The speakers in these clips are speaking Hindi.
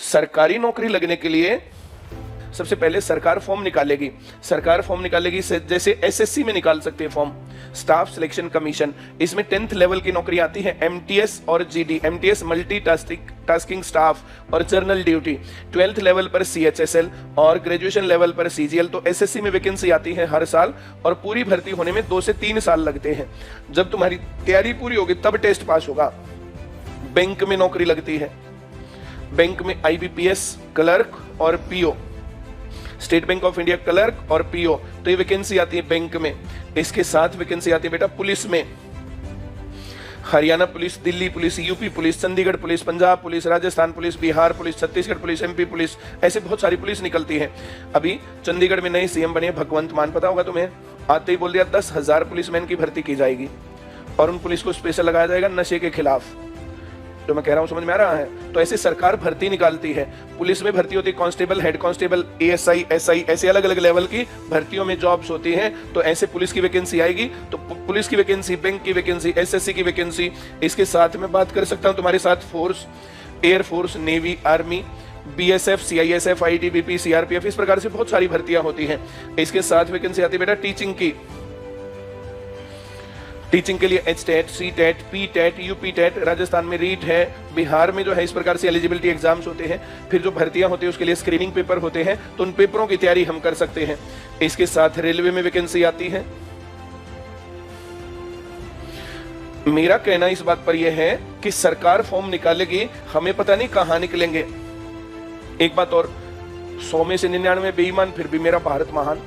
सरकारी नौकरी लगने के लिए सबसे पहले सरकार फॉर्म निकालेगी। सरकार फॉर्म निकालेगी जैसे एसएससी में निकाल सकते हैं फॉर्म, स्टाफ सिलेक्शन कमीशन। इसमें 10th लेवल की नौकरी आती है, एमटीएस और GD. MTS multi tasking staff और जर्नल ड्यूटी। 12th लेवल पर सीएचएसएल और ग्रेजुएशन लेवल पर सीजीएल। तो एसएससी में वैकेंसी आती है हर साल और पूरी भर्ती होने में 2 से 3 साल लगते हैं। जब तुम्हारी तैयारी पूरी होगी तब टेस्ट पास होगा। बैंक में नौकरी लगती है, बैंक में आईबीपीएस क्लर्क और PO, state bank of India clerk और पीओ। तो ये वैकेंसी आती है बैंक में। इसके साथ वैकेंसी आती है बेटा पुलिस में, Haryana police, Delhi police, UP police, Chandigarh police, Punjab police, Rajasthan police, Bihar police, Chhattisgarh police, MP police, ऐसे बहुत सारी पुलिस निकलती है। अभी चंडीगढ़ में नए सीएम बने भगवंत मान, पता होगा तुम्हें, आते ही बोल दिया 10,000 पुलिसमैन की भर्ती की जाएगी और उन पुलिस को स्पेशल लगाया जाएगा नशे के खिलाफ। जो मैं कह रहा हूं समझ में आ रहा है? तो ऐसे सरकार भर्ती निकालती है। पुलिस में भर्ती होती है constable, head constable, ASI, SI, ऐसे अलग अलग लेवल की भर्तियों में जॉब्स होती हैं। तो ऐसे पुलिस की वैकेंसी आएगी। तो पुलिस की वैकेंसी, बैंक की वैकेंसी, एसएससी की वैकेंसी। इसके साथ मैं बात कर सकता हूं तुम्हारे साथ force, air force, navy, army, BSF, CISF, ITBP, CRPF, इस प्रकार से बहुत सारी भर्तियां होती हैं। इसके साथ वैकेंसी आती है बेटा टीचिंग की। टीचिंग के लिए HTET, CTET, PTET, UPTET, Rajasthan में रीट है, बिहार में जो है इस प्रकार से एलिजिबिलिटी एग्जाम्स होते हैं। फिर जो भर्तियां होती है उसके लिए स्क्रीनिंग पेपर होते हैं, तो उन पेपरों की तैयारी हम कर सकते हैं। इसके साथ रेलवे में वैकेंसी आती है। मेरा कहना इस बात पर यह है कि सरकार फॉर्म निकालेगी, हमें पता नहीं कहां निकलेंगे। एक बात और, 100 में से 99 बेईमान, फिर भी मेरा भारत महान।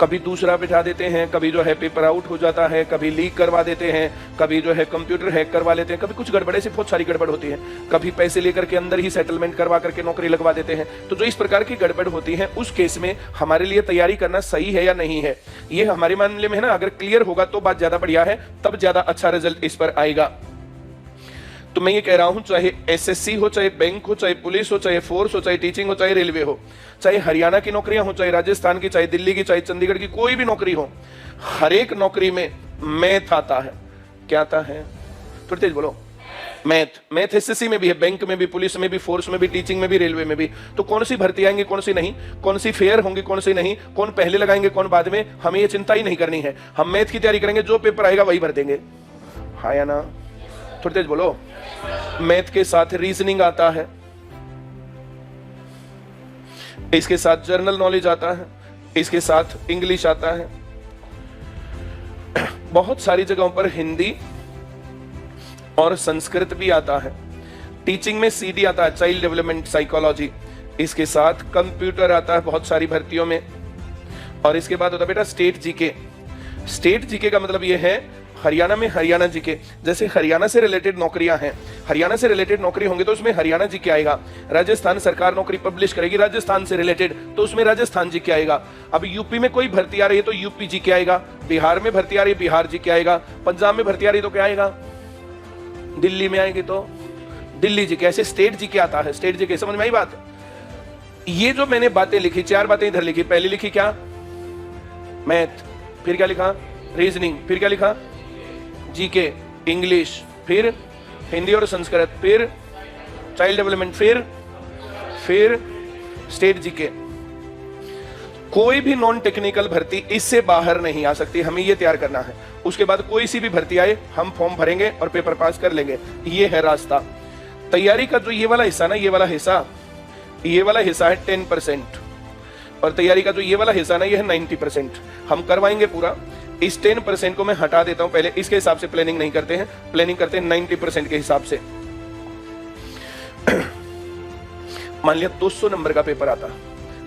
कभी दूसरा बिठा देते हैं, कभी जो है पेपर आउट हो जाता है, कभी लीक करवा देते हैं, कभी जो है कंप्यूटर हैक करवा लेते हैं, कभी कुछ गड़बड़े से बहुत सारी गड़बड़ होती है, कभी पैसे लेकर के अंदर ही सेटलमेंट करवा करके नौकरी लगवा देते हैं। तो जो इस प्रकार की गड़बड़ होती है उस केस में हमारे लिए तैयारी करना सही है या नहीं है, ये हमारे मामले में है ना, अगर क्लियर होगा तो बात ज्यादा बढ़िया है, तब ज्यादा अच्छा रिजल्ट इस पर आएगा। तो मैं ये कह रहा हूं, चाहे एसएससी हो, चाहे बैंक हो, चाहे पुलिस हो, चाहे फोर्स हो, चाहे टीचिंग हो, चाहे रेलवे हो, चाहे हरियाणा की नौकरियां हो, चाहे राजस्थान की, चाहे दिल्ली की, चाहे चंडीगढ़ की, कोई भी नौकरी हो, हर एक नौकरी में मैथ आता है। क्या आता है? थोड़ी तेज बोलो। मैथ। मैथ एसएससी में भी है, बैंक में भी, पुलिस में भी, फोर्स में भी, टीचिंग में भी, रेलवे में भी। तो कौन सी भर्ती आएंगी, कौन सी नहीं, कौन सी फेयर होंगी, कौन सी नहीं, कौन पहले लगाएंगे, कौन बाद में, हमें ये चिंता ही नहीं करनी है। हम मैथ की तैयारी करेंगे, जो पेपर आएगा वही भर देंगे। हाँ या ना? थोड़ी तेज बोलो। मैथ के साथ रीजनिंग आता है, इसके साथ जर्नल नॉलेज आता है, इसके साथ इंग्लिश आता है, बहुत सारी जगहों पर हिंदी और संस्कृत भी आता है। टीचिंग में सीडी आता है, चाइल्ड डेवलपमेंट साइकोलॉजी। इसके साथ कंप्यूटर आता है बहुत सारी भर्तियों में। और इसके बाद होता है बेटा स्टेट जीके। स्टेट जीके का मतलब यह है हरियाणा में हरियाणा जीके। जैसे हरियाणा से रिलेटेड नौकरियां हैं, हरियाणा से रिलेटेड नौकरी होंगे तो उसमें हरियाणा जीके आएगा। राजस्थान सरकार नौकरी पब्लिश करेगी राजस्थान से रिलेटेड, तो उसमें राजस्थान जीके आएगा। अब यूपी में कोई भर्ती आ रही है तो यूपी जीके आएगा, बिहार में भर्ती आ रही है बिहार जीके आएगा, पंजाब में भर्ती आ रही है तो क्या आएगा, दिल्ली में आएगी तो दिल्ली जीके। ऐसे स्टेट जीके आता है। स्टेट जीके समझ में आई बात? ये जो मैंने बातें लिखी, 4 बातें इधर लिखी। पहली लिखी क्या? मैथ। फिर क्या लिखा? रीजनिंग। फिर क्या लिखा? जीके, इंग्लिश, फिर हिंदी और संस्कृत, फिर चाइल्ड डेवलपमेंट, फिर स्टेट जीके। कोई भी नॉन टेक्निकल भर्ती इससे बाहर नहीं आ सकती, हमें ये तैयार करना है। उसके बाद कोई सी भी भर्ती आए हम फॉर्म भरेंगे और पेपर पास कर लेंगे। ये है रास्ता। तैयारी का जो ये वाला हिस्सा ना, ये वाला हिस्सा है 10%, और तैयारी का जो ये वाला हिस्सा ना, ये है 90%। हम करवाएंगे पूरा। इस 10% को मैं हटा देता हूं पहले, इसके हिसाब से प्लानिंग नहीं करते हैं, प्लानिंग करते हैं 90% के हिसाब से। मान लिया 200 नंबर का पेपर आता,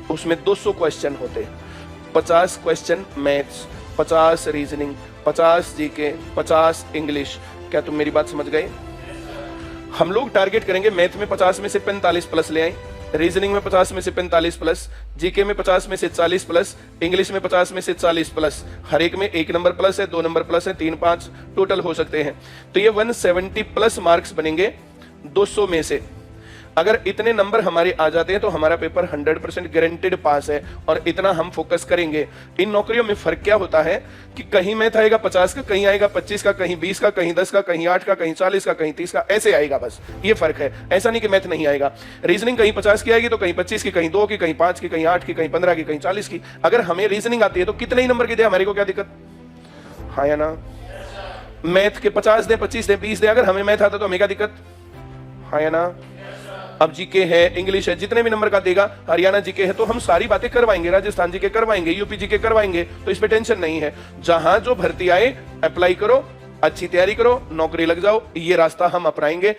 उसमें 200 क्वेश्चन होते, 50 question maths, 50 reasoning, 50 GK, 50 English. क्या तुम मेरी बात समझ गए? हम लोग टारगेट करेंगे मैथ में 50 में से 45 प्लस ले आए, रीजनिंग में 50 में से 45 प्लस, जीके में 50 में से 40 प्लस, इंग्लिश में 50 में से 40 प्लस। हर एक में 1 नंबर प्लस है, 2 नंबर प्लस है, 3, 5 टोटल हो सकते हैं। तो ये 170 प्लस मार्क्स बनेंगे 200 में से। अगर इतने नंबर हमारे आ जाते हैं तो हमारा पेपर 100% गारंटेड पास है, और इतना हम फोकस करेंगे। इन नौकरियों में फर्क क्या होता है कि कहीं मैथ आएगा 50 का, कहीं आएगा 25 का, कहीं 20 का, कहीं 10 का, कहीं 8 का, कहीं 40 का, कहीं 30 का, ऐसे आएगा, बस ये फर्क है। ऐसा नहीं कि मैथ नहीं आएगा। रीजनिंग कहीं 50 की आएगी तो कहीं 25 की, कहीं 2 की, कहीं 5 की, कहीं 8 की, कहीं 15 की, कहीं 40 की। अगर हमें रीजनिंग आती है तो कितने ही नंबर की दे, हमारे को क्या दिक्कत, हाँ या ना? मैथ के 50 दे, 25 दे, 20 दे, अगर हमें मैथ आता तो हमें क्या दिक्कत, हाँ या ना? अब जीके है, इंग्लिश है, जितने भी नंबर का देगा, हरियाणा जीके है तो हम सारी बातें करवाएंगे, राजस्थान जीके करवाएंगे, यूपी जीके करवाएंगे, तो इस पे टेंशन नहीं है। जहां जो भर्ती आए अप्लाई करो, अच्छी तैयारी करो, नौकरी लग जाओ, ये रास्ता हम अपनाएंगे।